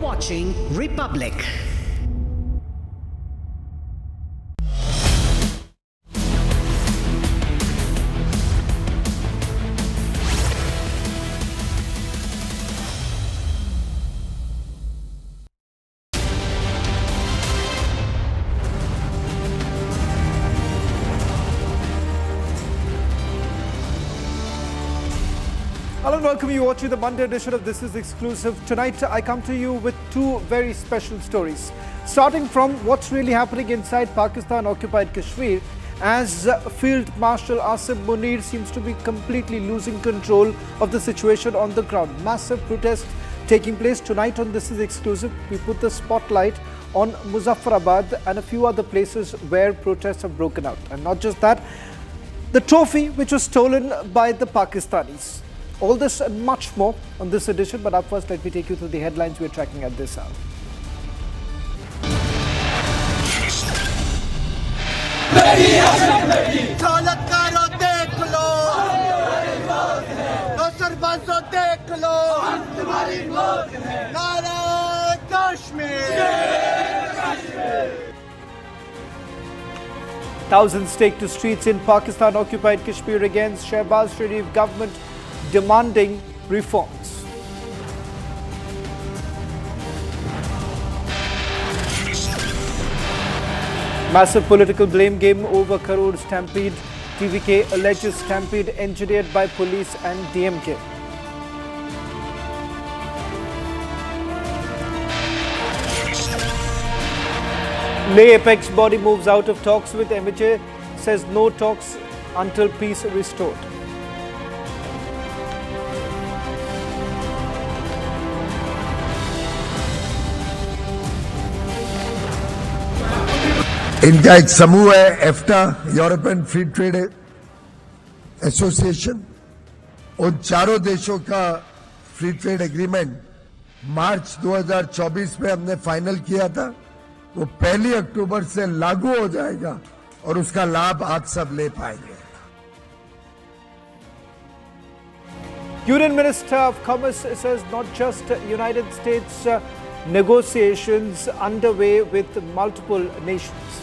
Watching Republic. Hello and welcome you watching the Monday edition of This Is Exclusive. Tonight I come to you with two very special stories. Starting from what's really happening inside Pakistan-occupied Kashmir as Field Marshal Asim Munir seems to be completely losing control of the situation on the ground. Massive protests taking place tonight on This Is Exclusive. We put the spotlight on Muzaffarabad and a few other places where protests have broken out. And not just that, the trophy which was stolen by the Pakistanis. All this and much more on this edition, but up first, let me take you through the headlines we're tracking at this hour. Thousands take to streets in Pakistan-occupied Kashmir against Shehbaz Sharif government demanding reforms. Massive political blame game over Karur stampede. TVK alleges stampede engineered by police and DMK. Leh Apex body moves out of talks with MHA, says no talks until peace restored. इनका एक समूह है एफ्टा European free trade association. उन चारों देशों का free trade agreement मार्च 2024 में हमने फाइनल किया था। वो 1 अक्टूबर से लागू हो जाएगा और उसका लाभ आप सब ले पाएंगे। Union Minister of Commerce says not just United States negotiations underway with multiple nations.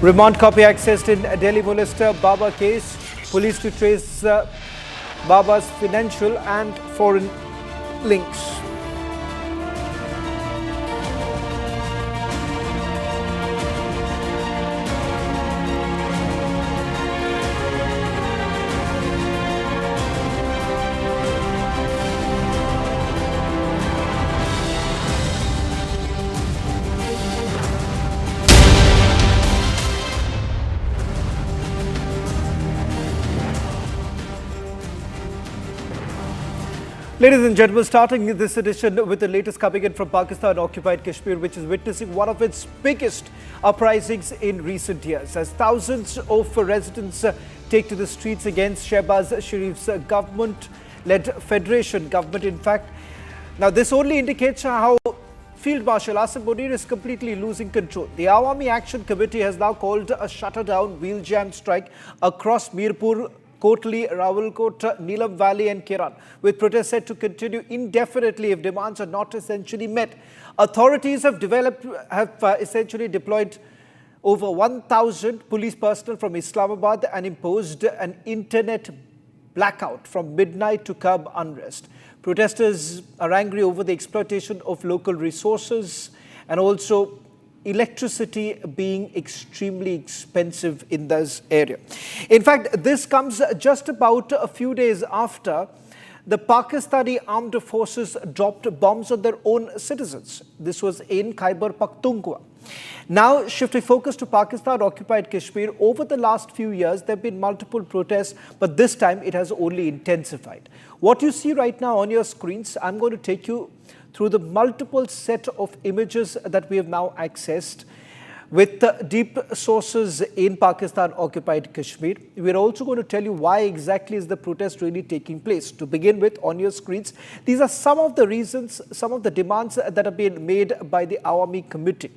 Remand copy accessed in Delhi molester Baba case. Police to trace Baba's financial and foreign links. Ladies and gentlemen, starting this edition with the latest coming in from Pakistan-occupied Kashmir, which is witnessing one of its biggest uprisings in recent years, as thousands of residents take to the streets against Shehbaz Sharif's government-led federation government. In fact, now this only indicates how Field Marshal Asim Munir is completely losing control. The Awami Action Committee has now called a shutter-down wheel jam strike across Mirpur, Kotli, Rawalkot, Neelam Valley and Kiran, with protests set to continue indefinitely if demands are not essentially met. Authorities have essentially deployed over 1,000 police personnel from Islamabad and imposed an internet blackout from midnight to curb unrest. Protesters are angry over the exploitation of local resources and also electricity being extremely expensive in this area. In fact, this comes just about a few days after the Pakistani armed forces dropped bombs on their own citizens. This was in Khyber Pakhtunkhwa. Now, shifting focus to Pakistan-occupied Kashmir, over the last few years, there have been multiple protests, but this time it has only intensified. What you see right now on your screens, I'm going to take you through the multiple set of images that we have now accessed, With deep sources in Pakistan-occupied Kashmir, we're also going to tell you why exactly is the protest really taking place. To begin with, on your screens, these are some of the reasons, some of the demands that have been made by the Awami Committee.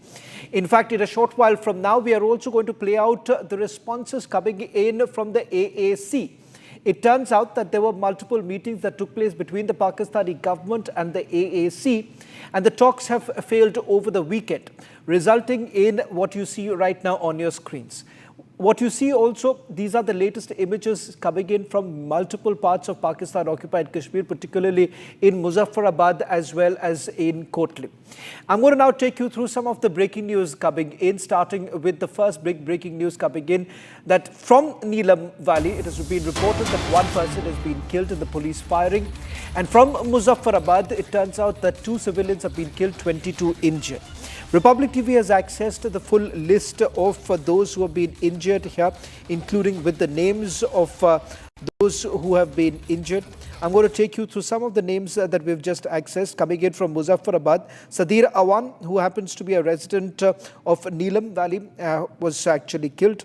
In fact, in a short while from now, we are also going to play out the responses coming in from the AAC. It turns out that there were multiple meetings that took place between the Pakistani government and the AAC, and the talks have failed over the weekend, resulting in what you see right now on your screens. What you see also, these are the latest images coming in from multiple parts of Pakistan-occupied Kashmir, particularly in Muzaffarabad as well as in Kotli. I'm going to now take you through some of the breaking news coming in, starting with the first breaking news coming in, that from Neelam Valley, it has been reported that one person has been killed in the police firing. And from Muzaffarabad, it turns out that 2 civilians have been killed, 22 injured. Republic TV has accessed the full list of those who have been injured here, including with the names of those who have been injured. I'm going to take you through some of the names that we've just accessed. Coming in from Muzaffarabad, Sadir Awan, who happens to be a resident of Neelam Valley, was actually killed.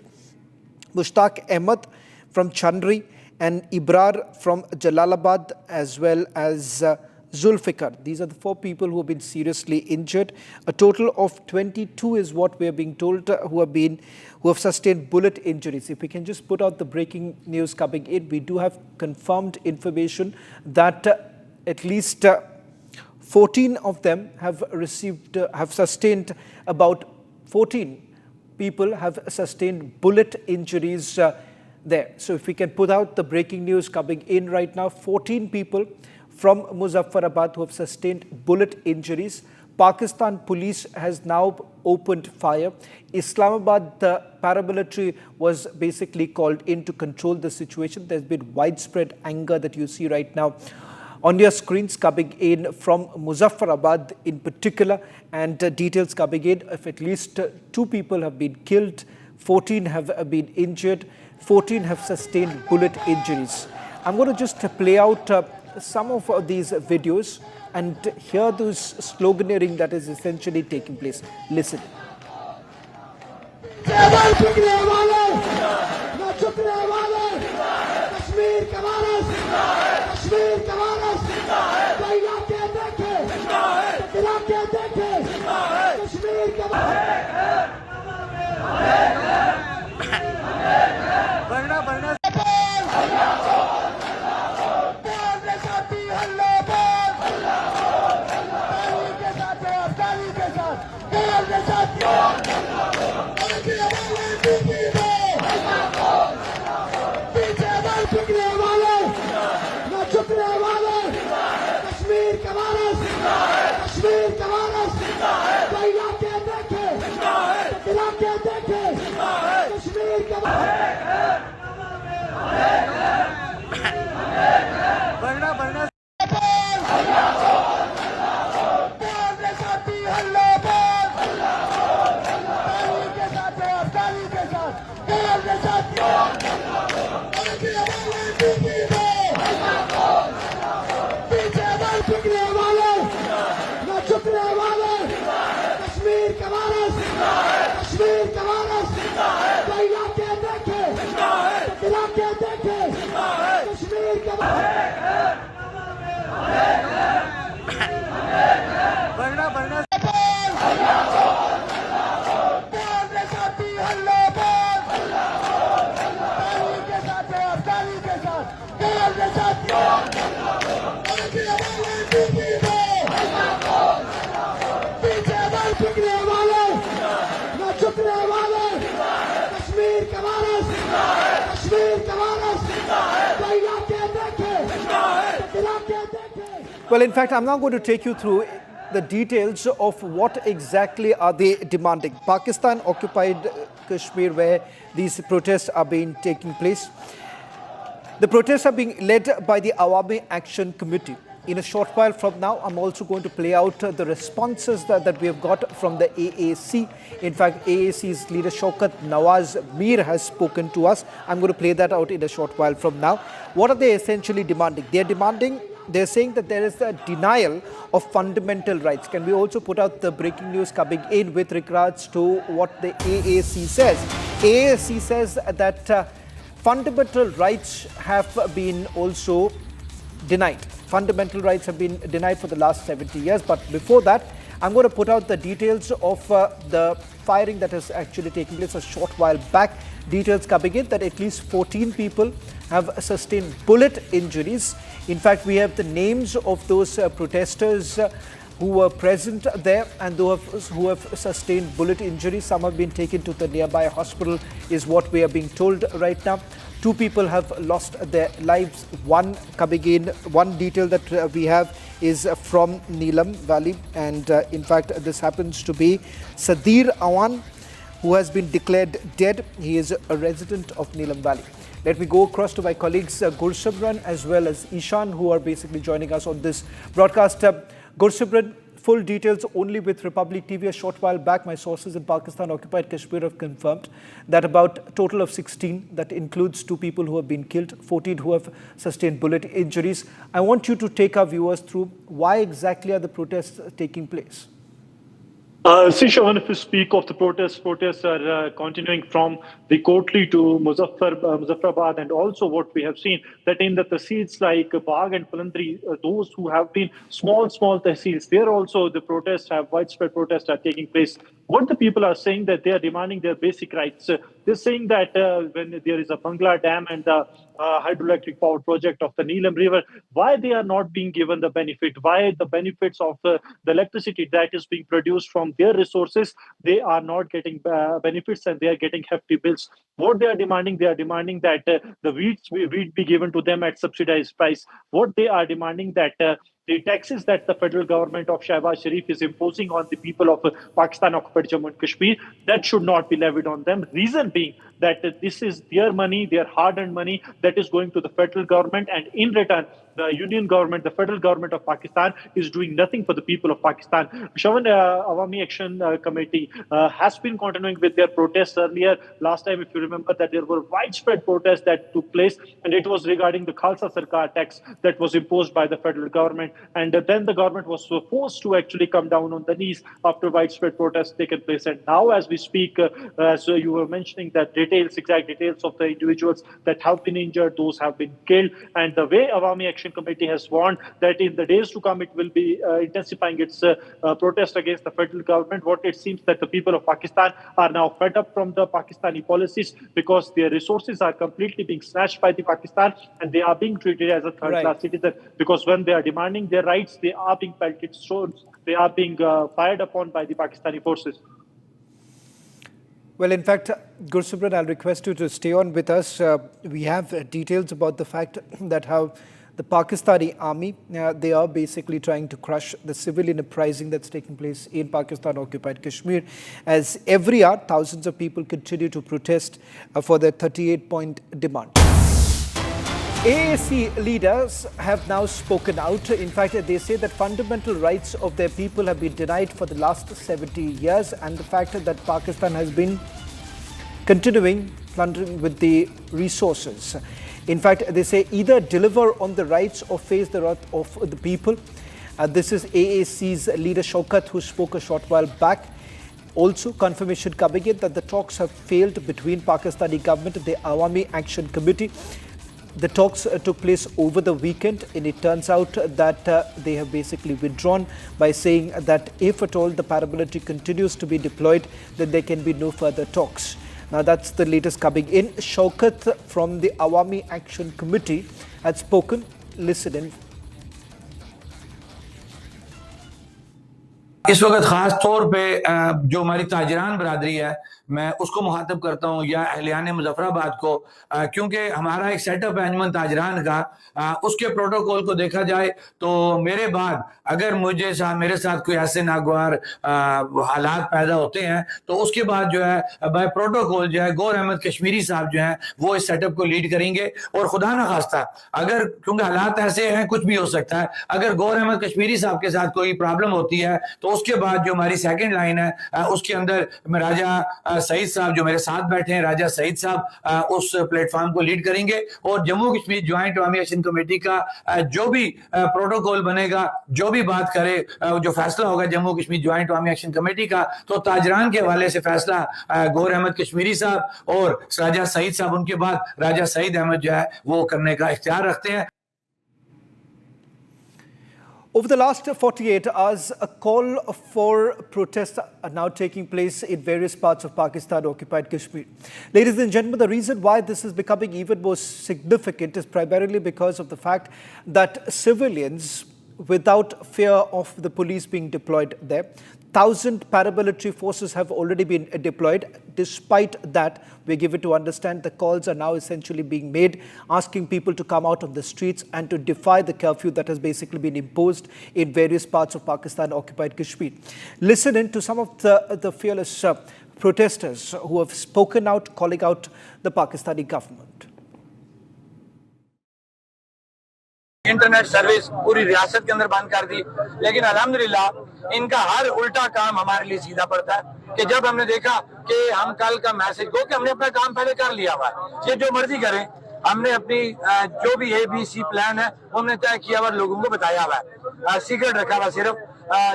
Mushtaq Ahmed from Chandri and Ibrar from Jalalabad, as well as Zulfikar. These are the 4 people who have been seriously injured. A total of 22 is what we are being told who have sustained bullet injuries. If we can just put out the breaking news coming in, we do have confirmed information that at least 14 of them have sustained about 14 people have sustained bullet injuries there. So if we can put out the breaking news coming in right now, 14 people from Muzaffarabad who have sustained bullet injuries. Pakistan police has now opened fire. Islamabad, the paramilitary, was basically called in to control the situation. There's been widespread anger that you see right now on your screens coming in from Muzaffarabad in particular, and details coming in of at least 2 people have been killed, 14 have been injured, 14 have sustained bullet injuries. I'm going to just play out some of these videos and hear this sloganeering that is essentially taking place. Listen. Well, in fact, I'm now going to take you through the details of what exactly are they demanding. Pakistan-occupied Kashmir, where these protests are taking place. The protests are being led by the Awami Action Committee. In a short while from now, I'm also going to play out the responses that we have got from the AAC. In fact, AAC's leader Shaukat Nawaz Mir has spoken to us. I'm going to play that out in a short while from now. What are they essentially demanding? They are demanding they're saying that there is a denial of fundamental rights. Can we also put out the breaking news coming in with regards to what the AAC says? AAC says that fundamental rights have been also denied. Fundamental rights have been denied for the last 70 years. But before that, I'm going to put out the details of the firing that has actually taken place a short while back. Details coming in that at least 14 people have sustained bullet injuries. In fact, we have the names of those protesters who were present there and who have sustained bullet injuries. Some have been taken to the nearby hospital, is what we are being told right now. 2 people have lost their lives. One detail that we have is from Neelam Valley, and in fact this happens to be Sadir Awan, who has been declared dead. He is a resident of Neelam Valley. Let me go across to my colleagues Gursimran as well as Ishan, who are basically joining us on this broadcast. Gursimran, full details only with Republic TV. A short while back, my sources in Pakistan-occupied Kashmir have confirmed that about a total of 16, that includes 2 people who have been killed, 14 who have sustained bullet injuries. I want you to take our viewers through why exactly are the protests taking place? See, Shawan, if you speak of the protests are continuing from the Kotli to Muzaffarabad, and also what we have seen that in the tehsils like Bagh and Palandri, those who have been small tehsils, there also the protests have widespread protests are taking place. What the people are saying that they are demanding their basic rights. They're saying that when there is a Bangla Dam and the hydroelectric power project of the Neelam River, why they are not being given the benefit, why the benefits of the electricity that is being produced from their resources, they are not getting benefits and they are getting hefty bills. What they are demanding that the wheat be given to them at subsidized price. What they are demanding that the taxes that the federal government of Shehbaz Sharif is imposing on the people of Pakistan-occupied Jammu and Kashmir, that should not be levied on them. Reason being that this is their money, their hard-earned money that is going to the federal government, and in return, the union government, the federal government of Pakistan is doing nothing for the people of Pakistan. Shawan, Awami Action Committee has been continuing with their protests earlier. Last time, if you remember, that there were widespread protests that took place, and it was regarding the Khalsa Sarkar tax that was imposed by the federal government. And then the government was forced to actually come down on the knees after widespread protests taken place. And now, as we speak, so you were mentioning that exact details of the individuals that have been injured, those have been killed. And the way Awami Action Committee has warned that in the days to come, it will be intensifying its protest against the federal government. What it seems that the people of Pakistan are now fed up from the Pakistani policies because their resources are completely being snatched by the Pakistan, and they are being treated as a third-class citizen, because when they are demanding their rights, they are being pelted stones, they are being fired upon by the Pakistani forces. Well, in fact, Gursimran, I'll request you to stay on with us. We have details about the fact that how the Pakistani army, they are basically trying to crush the civilian uprising that's taking place in Pakistan-occupied Kashmir. As every hour, thousands of people continue to protest for their 38-point demand. AAC leaders have now spoken out. In fact, they say that fundamental rights of their people have been denied for the last 70 years, and the fact that Pakistan has been continuing plundering with the resources. In fact, they say either deliver on the rights or face the wrath of the people. This is AAC's leader Shaukat, who spoke a short while back. Also, confirmation coming in that the talks have failed between Pakistani government and the Awami Action Committee. The talks took place over the weekend, and it turns out that they have basically withdrawn by saying that if at all the paramilitary continues to be deployed, then there can be no further talks. Now, that's the latest coming in. Shaukat from the Awami Action Committee had spoken. Listen in. इस वक्त खास तौर पे जो हमारी ताजरान बरादरी है, मैं उसको मुखातब करता हूँ, या अहलियान मुजफ्फराबाद को, क्योंकि हमारा एक सेटअप है अंजुमन ताजरान का, उसके प्रोटोकॉल को देखा जाए तो मेरे बाद अगर मेरे साथ कोई ऐसे नागवार हालात पैदा होते हैं तो उसके बाद जो है बाय प्रोटोकॉल जो है गौर अहमद कश्मीरी साहब जो हैं वो इस सेटअप को लीड करेंगे। और खुदा ना खास्ता अगर, क्योंकि हालात ऐसे हैं, कुछ भी हो सकता है, अगर गौर अहमद कश्मीरी साहब के साथ कोई प्रॉब्लम होती है तो उसके बाद जो हमारी सेकंड लाइन है उसके अंदर राजा सईद साहब जो मेरे साथ बैठे हैं, राजा सईद साहब उस प्लेटफॉर्म को लीड करेंगे और जम्मू कश्मीर ज्वाइंट अवामी एक्शन कमेटी का जो भी प्रोटोकॉल बनेगा, जो भी बात करे, जो फैसला होगा जम्मू कश्मीर ज्वाइंट अवामी एक्शन कमेटी का, तो ताजरान के हवाले से फैसला गौर अहमद कश्मीरी साहब और राजा सईद साहब, उनके बाद राजा सईद अहमद जो है वो करने का इख्तियार रखते हैं। Over the last 48 hours, a call for protests are now taking place in various parts of Pakistan-occupied Kashmir. Ladies and gentlemen, the reason why this is becoming even more significant is primarily because of the fact that civilians, without fear of the police being deployed there, 1,000 paramilitary forces have already been deployed. Despite that, we're given to understand the calls are now essentially being made, asking people to come out on the streets and to defy the curfew that has basically been imposed in various parts of Pakistan-occupied Kashmir. Listen in to some of the fearless protesters who have spoken out, calling out the Pakistani government. Internet service पूरी रियासत के अंदर बंद कर दी, लेकिन अल्हम्दुलिल्लाह इनका हर उल्टा काम हमारे लिए सीधा पड़ता है कि जब हमने देखा कि हम कल का मैसेज को कि हमने अपना काम पहले कर लिया हुआ है, ये जो मर्जी करें, हमने अपनी जो भी ABC प्लान है वो हमने तय किया हुआ, लोगों को बताया हुआ है, सीक्रेट रखा हुआ सिर्फ,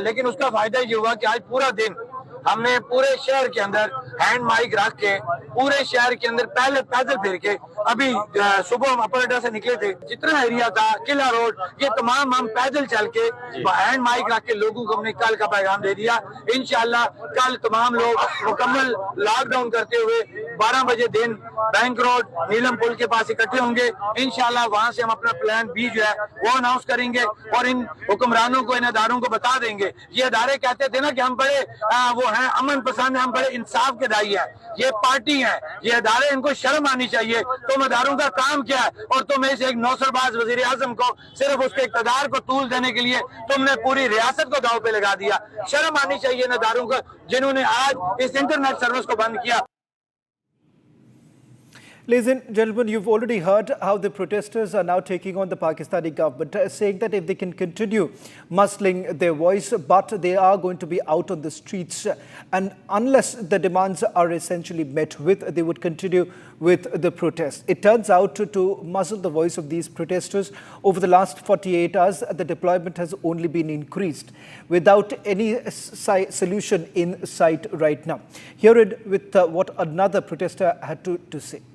लेकिन उसका फायदा ये हुआ कि आज पूरा दिन हमने पूरे शहर के अंदर हैंड माइक रख के पूरे शहर के अंदर पहले पैदल फिर के, अभी सुबह हम अपराडा से निकले थे, जितना एरिया था किला रोड, ये तमाम हम पैदल चल के हैंड माइक रख के लोगों को हमने कल का पैगाम दे दिया। इंशाल्लाह कल तमाम लोग मुकम्मल लॉकडाउन करते हुए 12 बजे दिन बैंक रोड नीलम पुल के पास इकट्ठे होंगे। इंशाल्लाह वहां से हम अपना प्लान बी जो है वो अनाउंस करेंगे और इन हुक्मरानों को, इन अदारों को बता देंगे। ये अदारे कहते थे ना कि हम बड़े वो हैं अमन पसंद, हम बड़े इंसाफ के दाई हैं, ये पार्टी है, ये अदारे, इनको शर्म आनी चाहिए। तुम अदारों का काम क्या है और तुम इस एक नौसरबाज वजीर आजम को सिर्फ उसके इक़्तिदार को तूल देने के लिए तुमने पूरी रियासत को दांव पे लगा दिया। शर्म आनी चाहिए इन अदारों को जिन्होंने आज इस इंटरनेट सर्विस को बंद किया। Ladies and gentlemen, you've already heard how the protesters are now taking on the Pakistani government, saying that if they can continue muscling their voice, but they are going to be out on the streets, and unless the demands are essentially met with, they would continue with the protest. It turns out to muzzle the voice of these protesters, over the last 48 hours, the deployment has only been increased without any solution in sight right now. Hear it with what another protester had to say.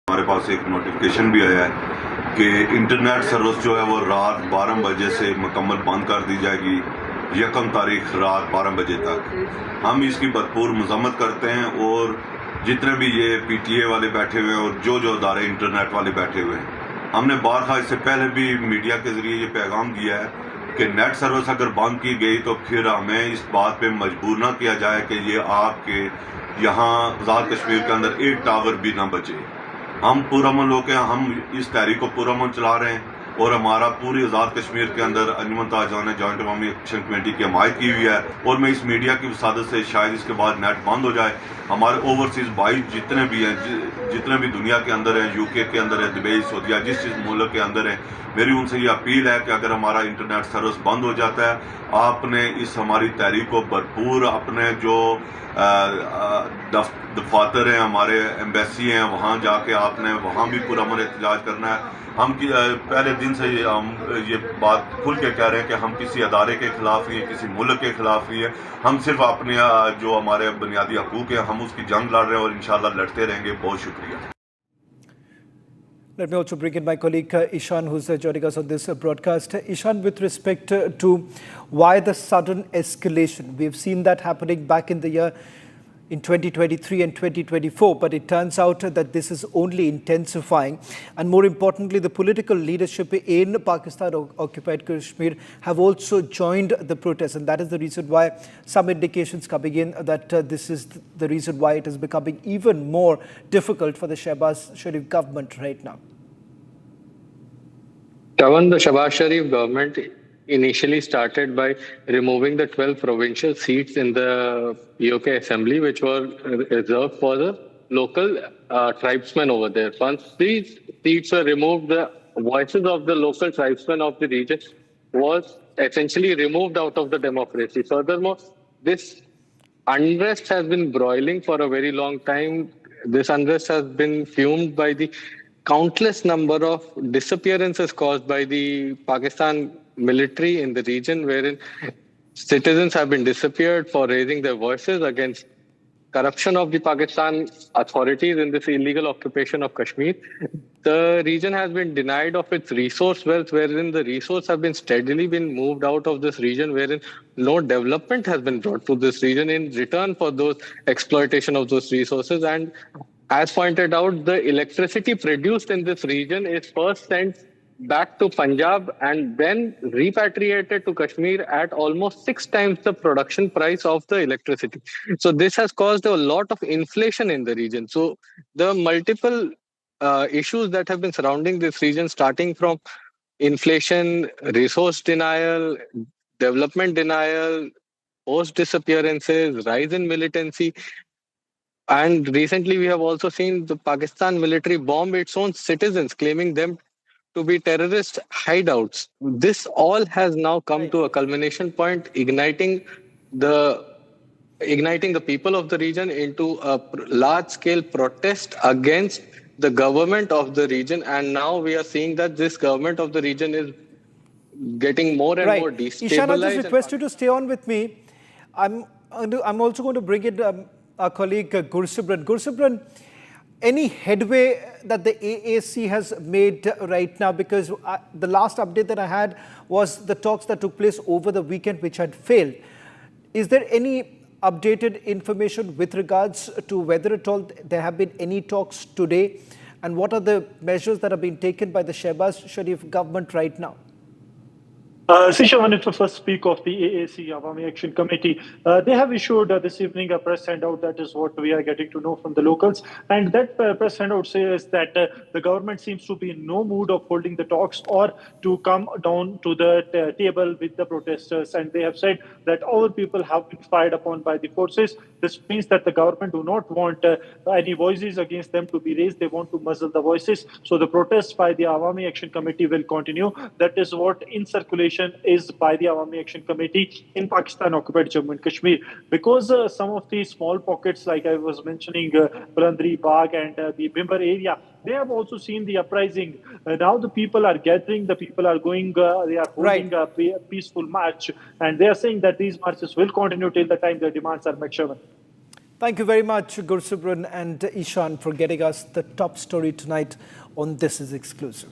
हमारे पास एक notification भी आया है कि internet service जो है वो रात 12 बजे से मुकम्मल बंद कर दी जाएगी, 1 तारीख रात 12 बजे तक। हम इसकी भरपूर मज़म्मत करते हैं और जितने भी ये PTA वाले बैठे हुए हैं और जो अदारे इंटरनेट वाले बैठे हुए हैं, हमने बारहा इससे पहले भी मीडिया के ज़रिए ये पैगाम दिया है कि नेट सर्विस अगर बंद की गई तो फिर हमें इस बात पे मजबूर ना किया जाए कि ये आपके यहाँ आज़ाद कश्मीर के अंदर एक टावर भी ना बचे। हम पुरअमन लोग हैं, हम इस तहरीक को पुरअमन चला रहे हैं और हमारा पूरी आज़ाद कश्मीर के अंदर अंजुमन ताजरान ने जॉइंट अवामी एक्शन कमेटी की हमायत की हुई है और मैं इस मीडिया की वसादत से शायद इसके बाद नेट बंद हो जाए। हमारे ओवरसीज़ भाई जितने भी हैं, जितने भी दुनिया के अंदर हैं, UK के अंदर है, दुबई, सऊदीया, जिस मुल्क के अंदर है, मेरी उनसे ये अपील है कि अगर हमारा इंटरनेट सर्विस बंद हो जाता है, आपने इस हमारी तहरीक को भरपूर अपने जो दफातर हैं, हमारे एम्बेसी हैं, वहाँ जाके आपने वहाँ भी पुरअमन एहतजाज करना है। हम पहले दिन से ये बात खुल के कह रहे हैं कि हम किसी अदारे के खिलाफ नहीं है, किसी मुल्क के खिलाफ नहीं है, हम सिर्फ अपने जो हमारे बुनियादी हकूक़ हैं हम उसकी जंग लड़ रहे हैं और इंशाल्लाह लड़ते रहेंगे। बहुत शुक्रिया। Let me also bring in my colleague Ishan, who's joining us on this broadcast. Ishan, with respect to why the sudden escalation, we've seen that happening back in the year in 2023 and 2024, but it turns out that this is only intensifying. And more importantly, the political leadership in Pakistan-occupied Kashmir have also joined the protest. And that is the reason why some indications coming in that this is the reason why it is becoming even more difficult for the Shehbaz Sharif government right now. Shawan, the Shehbaz Sharif government initially started by removing the 12 provincial seats in the PoK assembly, which were reserved for the local tribesmen over there. Once these seats were removed, the voices of the local tribesmen of the region was essentially removed out of the democracy. Furthermore, this unrest has been broiling for a very long time. This unrest has been fueled by the countless number of disappearances caused by the Pakistan military in the region, wherein citizens have been disappeared for raising their voices against corruption of the Pakistan authorities in this illegal occupation of Kashmir. The region has been denied of its resource wealth, wherein the resource have been steadily been moved out of this region, wherein no development has been brought to this region in return for those exploitation of those resources. And as pointed out, the electricity produced in this region is first sent back to Punjab and then repatriated to Kashmir at almost 6 times the production price of the electricity. So this has caused a lot of inflation in the region. So the multiple issues that have been surrounding this region, starting from inflation, resource denial, development denial, forced disappearances, rise in militancy, and recently we have also seen the Pakistan military bomb its own citizens, claiming them to be terrorist hideouts. This all has now come to a culmination point, igniting the people of the region into a large scale protest against the government of the region. And now we are seeing that this government of the region is getting more and more destabilized. Ishan, I just request you to stay on with me. I'm also going to bring in our colleague Gursubran. Gursubran, any headway that the AAC has made right now? Because the last update that I had was the talks that took place over the weekend, which had failed. Is there any updated information with regards to whether at all there have been any talks today? And what are the measures that are being taken by the Shehbaz Sharif government right now? Sisha, I wanted to first speak of the AAC, Awami Action Committee. They have issued this evening a press handout. That is what we are getting to know from the locals. And that press handout says that the government seems to be in no mood of holding the talks or to come down to the table with the protesters. And they have said that our people have been fired upon by the forces. This means that the government do not want any voices against them to be raised. They want to muzzle the voices. So the protests by the Awami Action Committee will continue. That is what in circulation is by the Awami Action Committee in Pakistan-occupied Jammu and Kashmir. Because some of the small pockets, like I was mentioning, Bulandri, Bagh and the Bimbar area, they have also seen the uprising. Now the people are gathering, the people are going, they are holding a peaceful march. And they are saying that these marches will continue till the time their demands are met. Shavan. Thank you very much, Gursubran and Ishan, for getting us the top story tonight on This Is Exclusive.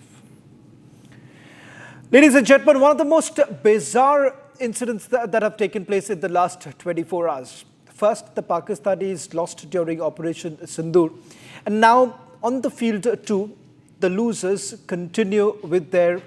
Ladies and gentlemen, one of the most bizarre incidents that have taken place in the last 24 hours. First, the Pakistanis lost during Operation Sindoor. And now, on the field too, the losers continue with their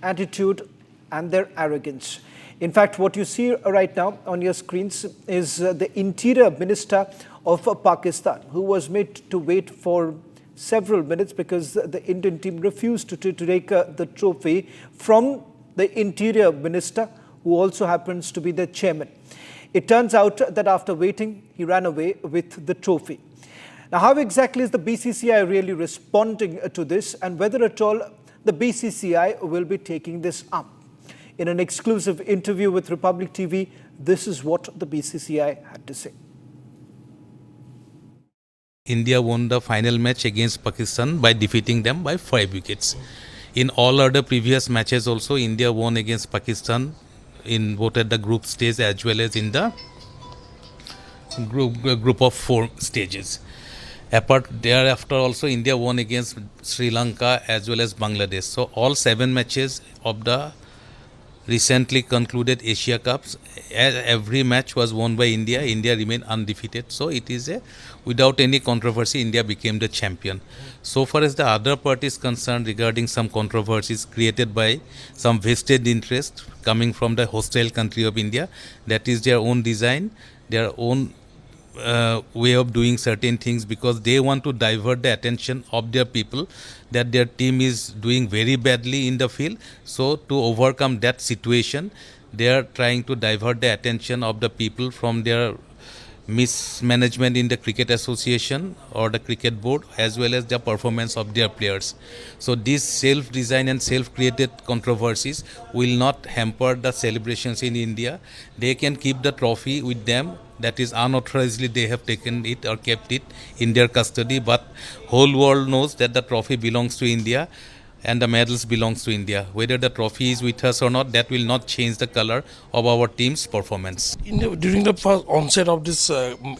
attitude and their arrogance. In fact, what you see right now on your screens is the Interior Minister of Pakistan, who was made to wait for several minutes because the Indian team refused to take the trophy from the Interior Minister, who also happens to be the chairman. It turns out that after waiting, he ran away with the trophy. Now, how exactly is the BCCI really responding to this, and whether at all the BCCI will be taking this up? In an exclusive interview with Republic TV, this is what the BCCI had to say. India won the final match against Pakistan by defeating them by 5 wickets. In all other previous matches also, India won against Pakistan in both at the group stage as well as in the group of 4 stages. Apart thereafter also, India won against Sri Lanka as well as Bangladesh. So all 7 matches of the recently concluded Asia Cups, every match was won by India. India remained undefeated. So it is without any controversy, India became the champion. So far as the other part is concerned, regarding some controversies created by some vested interest coming from the hostile country of India, that is their own design, their own way of doing certain things, because they want to divert the attention of their people that their team is doing very badly in the field. So to overcome that situation, they are trying to divert the attention of the people from their mismanagement in the cricket association or the cricket board, as well as the performance of their players. So these self-designed and self-created controversies will not hamper the celebrations in India. They can keep the trophy with them. That is, unauthorizedly they have taken it or kept it in their custody, but whole world knows that the trophy belongs to India and the medals belongs to India. Whether the trophy is with us or not, that will not change the color of our team's performance. During the first onset of this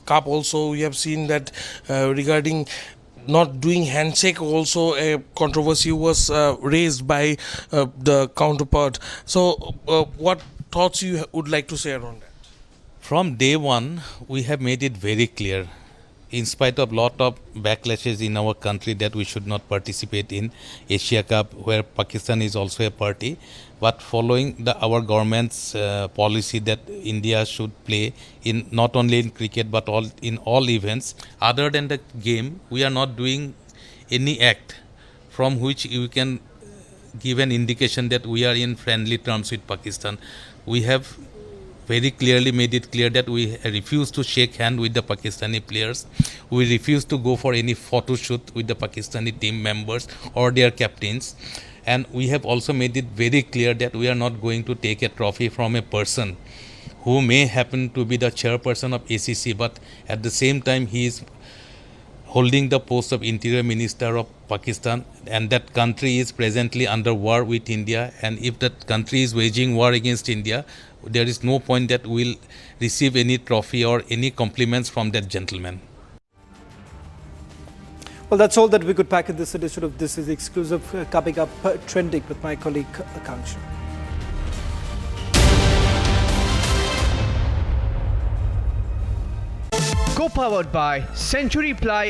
cup also, we have seen that regarding not doing handshake also a controversy was raised by the counterpart. So what thoughts you would like to say around that? From day one, we have made it very clear, in spite of lot of backlashes in our country, that we should not participate in Asia Cup, where Pakistan is also a party. But following our government's policy that India should play in not only in cricket but in all events, other than the game, we are not doing any act from which you can give an indication that we are in friendly terms with Pakistan. We have very clearly made it clear that we refuse to shake hand with the Pakistani players. We refuse to go for any photo shoot with the Pakistani team members or their captains. And we have also made it very clear that we are not going to take a trophy from a person who may happen to be the chairperson of ACC, but at the same time he is holding the post of Interior Minister of Pakistan, and that country is presently under war with India. And if that country is waging war against India, there is no point that we'll receive any trophy or any compliments from that gentleman. Well, that's all that we could pack in this edition of This Is Exclusive. Coming up, trending with my colleague Akanksha. Co-powered by Century Ply